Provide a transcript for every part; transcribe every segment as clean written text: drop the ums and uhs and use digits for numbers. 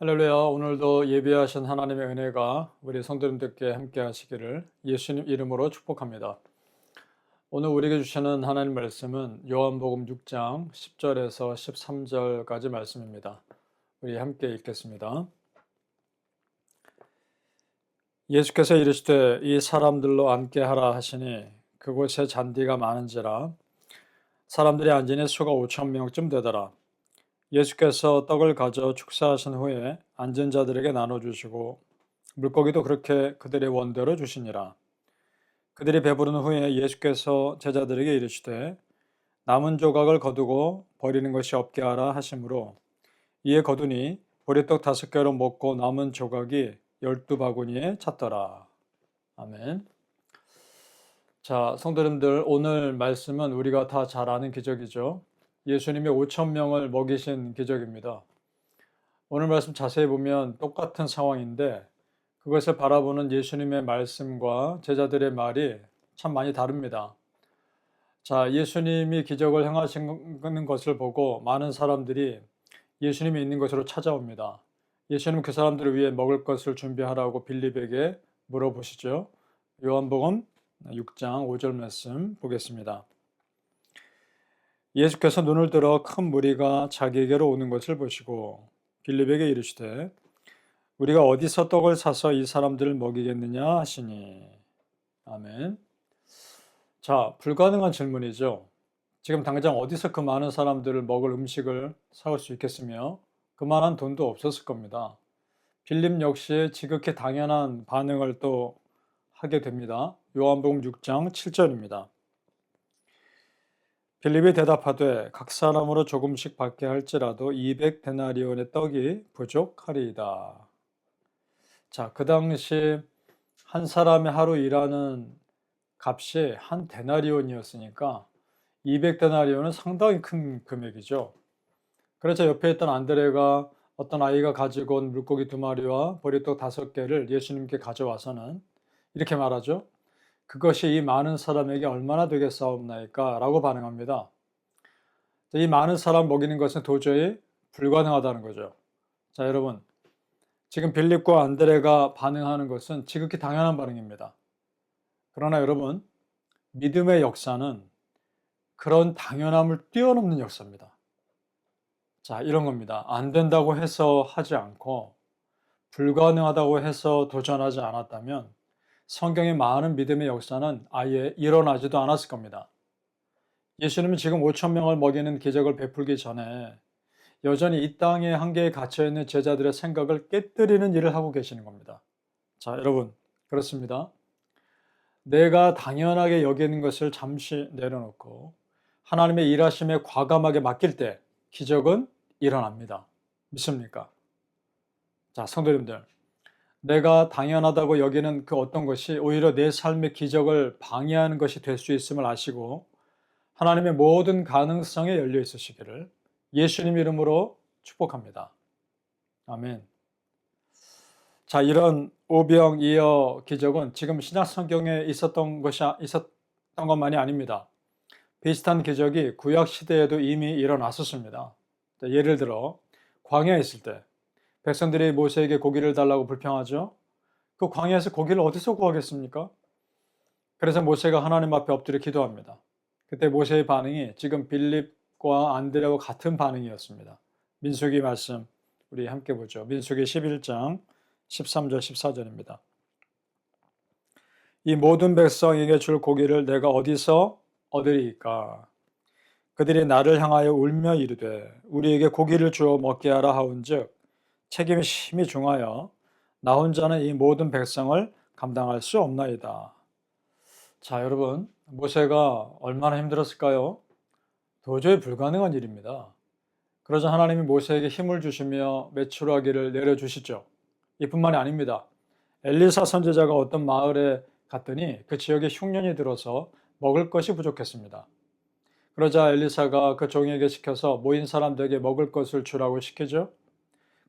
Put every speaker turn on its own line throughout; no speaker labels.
할렐루야. 오늘도 예비하신 하나님의 은혜가 우리 성도님들께 함께 하시기를 예수님 이름으로 축복합니다. 오늘 우리에게 주시는 하나님 말씀은 요한복음 6장 10절에서 13절까지 말씀입니다. 우리 함께 읽겠습니다. 예수께서 이르시되 이 사람들로 앉게 하라 하시니 그곳에 잔디가 많은지라 사람들이 앉으니 수가 5천 명쯤 되더라. 예수께서 떡을 가져 축사하신 후에 앉은 자들에게 나눠주시고 물고기도 그렇게 그들의 원대로 주시니라. 그들이 배부른 후에 예수께서 제자들에게 이르시되 남은 조각을 거두고 버리는 것이 없게 하라 하시므로 이에 거두니 보리떡 5개로 먹고 남은 조각이 12바구니에 찼더라. 아멘. 자, 성도님들, 오늘 말씀은 우리가 다 잘 아는 기적이죠. 예수님이 5천 명을 먹이신 기적입니다. 오늘 말씀 자세히 보면 똑같은 상황인데 그것을 바라보는 예수님의 말씀과 제자들의 말이 참 많이 다릅니다. 자, 예수님이 기적을 행하시는 것을 보고 많은 사람들이 예수님이 있는 곳으로 찾아옵니다. 예수님은 그 사람들을 위해 먹을 것을 준비하라고 빌립에게 물어보시죠. 요한복음 6장 5절 말씀 보겠습니다. 예수께서 눈을 들어 큰 무리가 자기에게로 오는 것을 보시고 빌립에게 이르시되 우리가 어디서 떡을 사서 이 사람들을 먹이겠느냐 하시니. 아멘. 자, 불가능한 질문이죠. 지금 당장 어디서 그 많은 사람들을 먹을 음식을 사올 수 있겠으며 그만한 돈도 없었을 겁니다. 빌립 역시 지극히 당연한 반응을 또 하게 됩니다. 요한복음 6장 7절입니다. 빌립이 대답하되 각 사람으로 조금씩 받게 할지라도 200데나리온의 떡이 부족하리이다. 자, 그 당시 한 사람의 하루 일하는 값이 한 데나리온이었으니까 200데나리온은 상당히 큰 금액이죠. 그래서 옆에 있던 안드레가 어떤 아이가 가지고 온 물고기 2마리와 보리떡 5개를 예수님께 가져와서는 이렇게 말하죠. 그것이 이 많은 사람에게 얼마나 되겠사옵나이까? 라고 반응합니다. 이 많은 사람 먹이는 것은 도저히 불가능하다는 거죠. 자, 여러분. 지금 빌립과 안드레가 반응하는 것은 지극히 당연한 반응입니다. 그러나 여러분, 믿음의 역사는 그런 당연함을 뛰어넘는 역사입니다. 자, 이런 겁니다. 안 된다고 해서 하지 않고 불가능하다고 해서 도전하지 않았다면 성경의 많은 믿음의 역사는 아예 일어나지도 않았을 겁니다. 예수님은 지금 5천 명을 먹이는 기적을 베풀기 전에 여전히 이 땅의 한계에 갇혀있는 제자들의 생각을 깨뜨리는 일을 하고 계시는 겁니다. 자, 여러분, 그렇습니다. 내가 당연하게 여기는 것을 잠시 내려놓고 하나님의 일하심에 과감하게 맡길 때 기적은 일어납니다. 믿습니까? 자, 성도님들, 내가 당연하다고 여기는 그 어떤 것이 오히려 내 삶의 기적을 방해하는 것이 될 수 있음을 아시고 하나님의 모든 가능성에 열려 있으시기를 예수님 이름으로 축복합니다. 아멘. 자, 이런 오병이어 기적은 지금 신약 성경에 있었던 것만이 아닙니다. 비슷한 기적이 구약 시대에도 이미 일어났었습니다. 예를 들어 광야에 있을 때 백성들이 모세에게 고기를 달라고 불평하죠. 그 광야에서 고기를 어디서 구하겠습니까? 그래서 모세가 하나님 앞에 엎드려 기도합니다. 그때 모세의 반응이 지금 빌립과 안드레와 같은 반응이었습니다. 민수기 말씀 우리 함께 보죠. 민수기 11장 13절 14절입니다. 이 모든 백성에게 줄 고기를 내가 어디서 얻으리이까? 그들이 나를 향하여 울며 이르되 우리에게 고기를 주어 먹게 하라 하온즉 책임이 심히 중하여 나 혼자는 이 모든 백성을 감당할 수 없나이다. 자, 여러분, 모세가 얼마나 힘들었을까요? 도저히 불가능한 일입니다. 그러자 하나님이 모세에게 힘을 주시며 메추라기를 내려주시죠. 이뿐만이 아닙니다. 엘리사 선지자가 어떤 마을에 갔더니 그 지역에 흉년이 들어서 먹을 것이 부족했습니다. 그러자 엘리사가 그 종에게 시켜서 모인 사람들에게 먹을 것을 주라고 시키죠.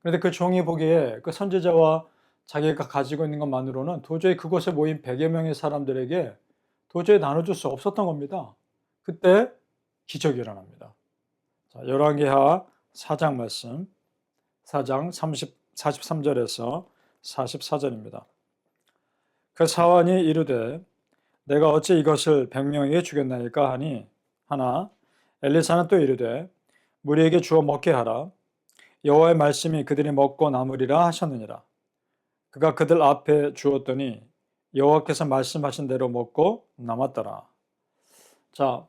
그런데 그 종이 보기에 그 선지자와 자기가 가지고 있는 것만으로는 도저히 그곳에 모인 100여 명의 사람들에게 도저히 나눠줄 수 없었던 겁니다. 그때 기적이 일어납니다. 자, 열왕기하 4장 말씀, 4장 43절에서 44절입니다. 그 사환이 이르되 내가 어찌 이것을 100명에게 주겠나이까 하니 하나 엘리사는 또 이르되 무리에게 주어 먹게 하라. 여호와의 말씀이 그들이 먹고 남으리라 하셨느니라. 그가 그들 앞에 주었더니 여호와께서 말씀하신 대로 먹고 남았더라. 자,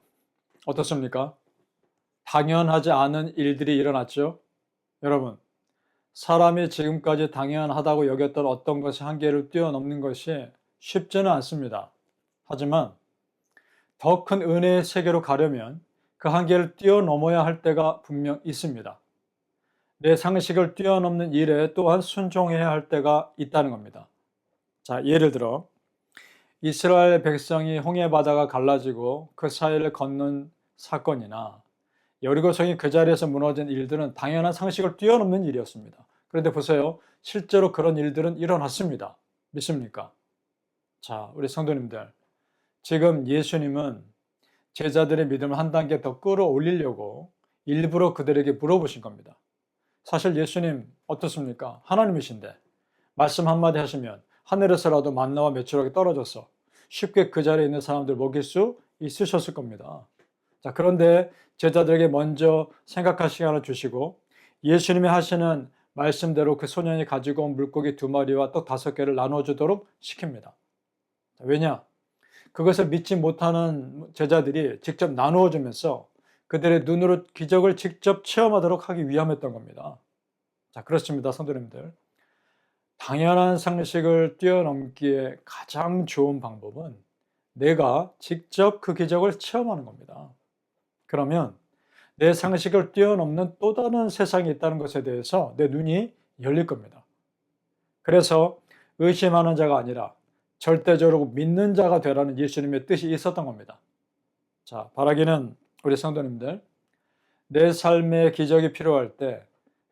어떻습니까? 당연하지 않은 일들이 일어났죠. 여러분, 사람이 지금까지 당연하다고 여겼던 어떤 것이 한계를 뛰어넘는 것이 쉽지는 않습니다. 하지만 더 큰 은혜의 세계로 가려면 그 한계를 뛰어넘어야 할 때가 분명 있습니다. 내 상식을 뛰어넘는 일에 또한 순종해야 할 때가 있다는 겁니다. 자, 예를 들어 이스라엘 백성이 홍해 바다가 갈라지고 그 사이를 걷는 사건이나 여리고성이 그 자리에서 무너진 일들은 당연한 상식을 뛰어넘는 일이었습니다. 그런데 보세요. 실제로 그런 일들은 일어났습니다. 믿습니까? 자, 우리 성도님들, 지금 예수님은 제자들의 믿음을 한 단계 더 끌어올리려고 일부러 그들에게 물어보신 겁니다. 사실 예수님 어떻습니까? 하나님이신데 말씀 한마디 하시면 하늘에서라도 만나와 메추라기 떨어져서 쉽게 그 자리에 있는 사람들 먹일 수 있으셨을 겁니다. 자, 그런데 제자들에게 먼저 생각할 시간을 주시고 예수님이 하시는 말씀대로 그 소년이 가지고 온 물고기 2마리와 떡 5개를 나눠주도록 시킵니다. 왜냐? 그것을 믿지 못하는 제자들이 직접 나누어 주면서 그들의 눈으로 기적을 직접 체험하도록 하기 위함이었던 겁니다. 자, 그렇습니다, 성도님들. 당연한 상식을 뛰어넘기에 가장 좋은 방법은 내가 직접 그 기적을 체험하는 겁니다. 그러면 내 상식을 뛰어넘는 또 다른 세상이 있다는 것에 대해서 내 눈이 열릴 겁니다. 그래서 의심하는 자가 아니라 절대적으로 믿는 자가 되라는 예수님의 뜻이 있었던 겁니다. 자, 바라기는 우리 성도님들, 내 삶에 기적이 필요할 때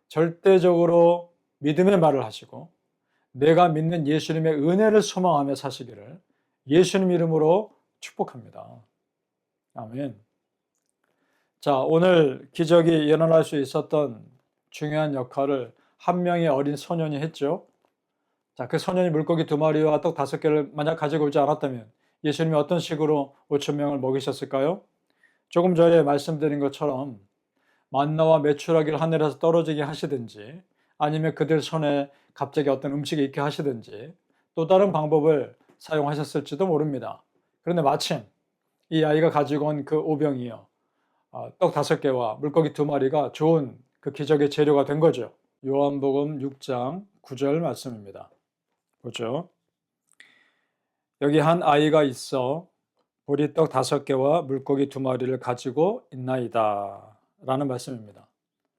절대적으로 믿음의 말을 하시고 내가 믿는 예수님의 은혜를 소망하며 사시기를 예수님 이름으로 축복합니다. 아멘. 자, 오늘 기적이 일어날 수 있었던 중요한 역할을 한 명의 어린 소년이 했죠. 자, 그 소년이 물고기 2마리와 떡 5개를 만약 가지고 오지 않았다면 예수님이 어떤 식으로 5천 명을 먹이셨을까요? 조금 전에 말씀드린 것처럼 만나와 메추라기를 하늘에서 떨어지게 하시든지 아니면 그들 손에 갑자기 어떤 음식이 있게 하시든지 또 다른 방법을 사용하셨을지도 모릅니다. 그런데 마침 이 아이가 가지고 온 그 오병이요, 떡 5개와 물고기 2마리가 좋은 그 기적의 재료가 된 거죠. 요한복음 6장 9절 말씀입니다. 보죠. 여기 한 아이가 있어 보리떡 5개와 물고기 2마리를 가지고 있나이다 라는 말씀입니다.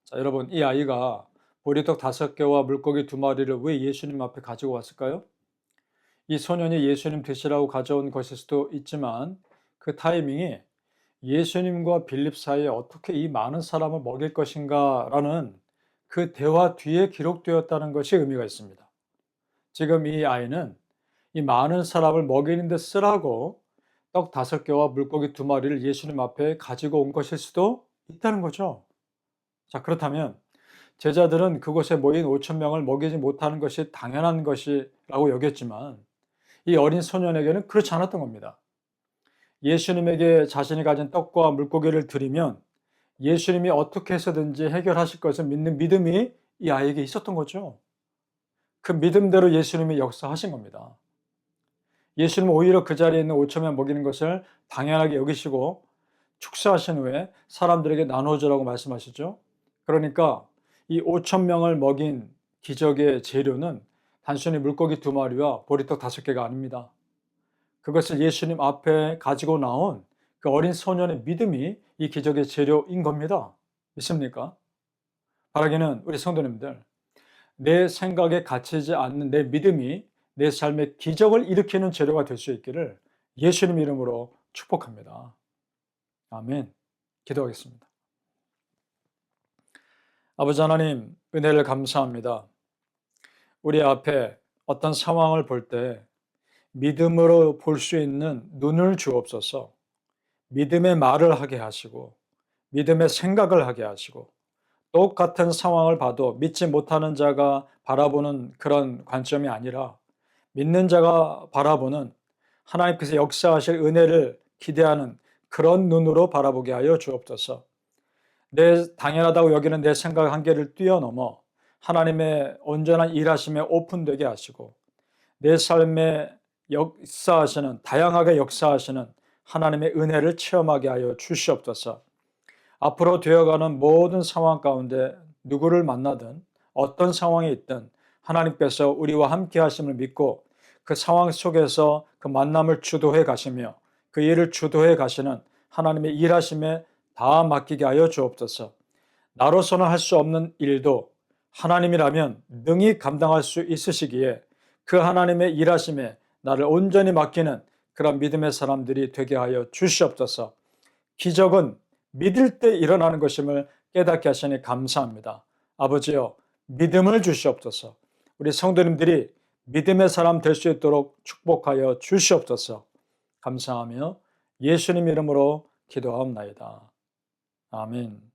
자, 여러분, 이 아이가 보리떡 5개와 물고기 2마리를 왜 예수님 앞에 가지고 왔을까요? 이 소년이 예수님 드시라고 가져온 것일 수도 있지만 그 타이밍이 예수님과 빌립 사이에 어떻게 이 많은 사람을 먹일 것인가 라는 그 대화 뒤에 기록되었다는 것이 의미가 있습니다. 지금 이 아이는 이 많은 사람을 먹이는 데 쓰라고 떡 5개와 물고기 2마리를 예수님 앞에 가지고 온 것일 수도 있다는 거죠. 자, 그렇다면 제자들은 그곳에 모인 5천 명을 먹이지 못하는 것이 당연한 것이라고 여겼지만 이 어린 소년에게는 그렇지 않았던 겁니다. 예수님에게 자신이 가진 떡과 물고기를 드리면 예수님이 어떻게 해서든지 해결하실 것을 믿는 믿음이 이 아이에게 있었던 거죠. 그 믿음대로 예수님이 역사하신 겁니다. 예수님은 오히려 그 자리에 있는 5천 명 먹이는 것을 당연하게 여기시고 축사하신 후에 사람들에게 나눠주라고 말씀하시죠. 그러니까 이 5천 명을 먹인 기적의 재료는 단순히 물고기 2마리와 보리떡 5개가 아닙니다. 그것을 예수님 앞에 가지고 나온 그 어린 소년의 믿음이 이 기적의 재료인 겁니다. 믿습니까? 바라기는 우리 성도님들, 내 생각에 갇히지 않는 내 믿음이 내 삶의 기적을 일으키는 재료가 될 수 있기를 예수님 이름으로 축복합니다. 아멘. 기도하겠습니다. 아버지 하나님, 은혜를 감사합니다. 우리 앞에 어떤 상황을 볼 때 믿음으로 볼 수 있는 눈을 주옵소서. 믿음의 말을 하게 하시고 믿음의 생각을 하게 하시고 똑같은 상황을 봐도 믿지 못하는 자가 바라보는 그런 관점이 아니라 믿는 자가 바라보는 하나님께서 역사하실 은혜를 기대하는 그런 눈으로 바라보게 하여 주옵소서. 내 당연하다고 여기는 내 생각 한계를 뛰어넘어 하나님의 온전한 일하심에 오픈되게 하시고 내 삶에 역사하시는 다양하게 역사하시는 하나님의 은혜를 체험하게 하여 주시옵소서. 앞으로 되어가는 모든 상황 가운데 누구를 만나든 어떤 상황이 있든 하나님께서 우리와 함께 하심을 믿고 그 상황 속에서 그 만남을 주도해 가시며 그 일을 주도해 가시는 하나님의 일하심에 다 맡기게 하여 주옵소서. 나로서는 할 수 없는 일도 하나님이라면 능히 감당할 수 있으시기에 그 하나님의 일하심에 나를 온전히 맡기는 그런 믿음의 사람들이 되게 하여 주시옵소서. 기적은 믿을 때 일어나는 것임을 깨닫게 하시니 감사합니다. 아버지여, 믿음을 주시옵소서. 우리 성도님들이 믿음의 사람 될 수 있도록 축복하여 주시옵소서. 감사하며 예수님 이름으로 기도하옵나이다. 아멘.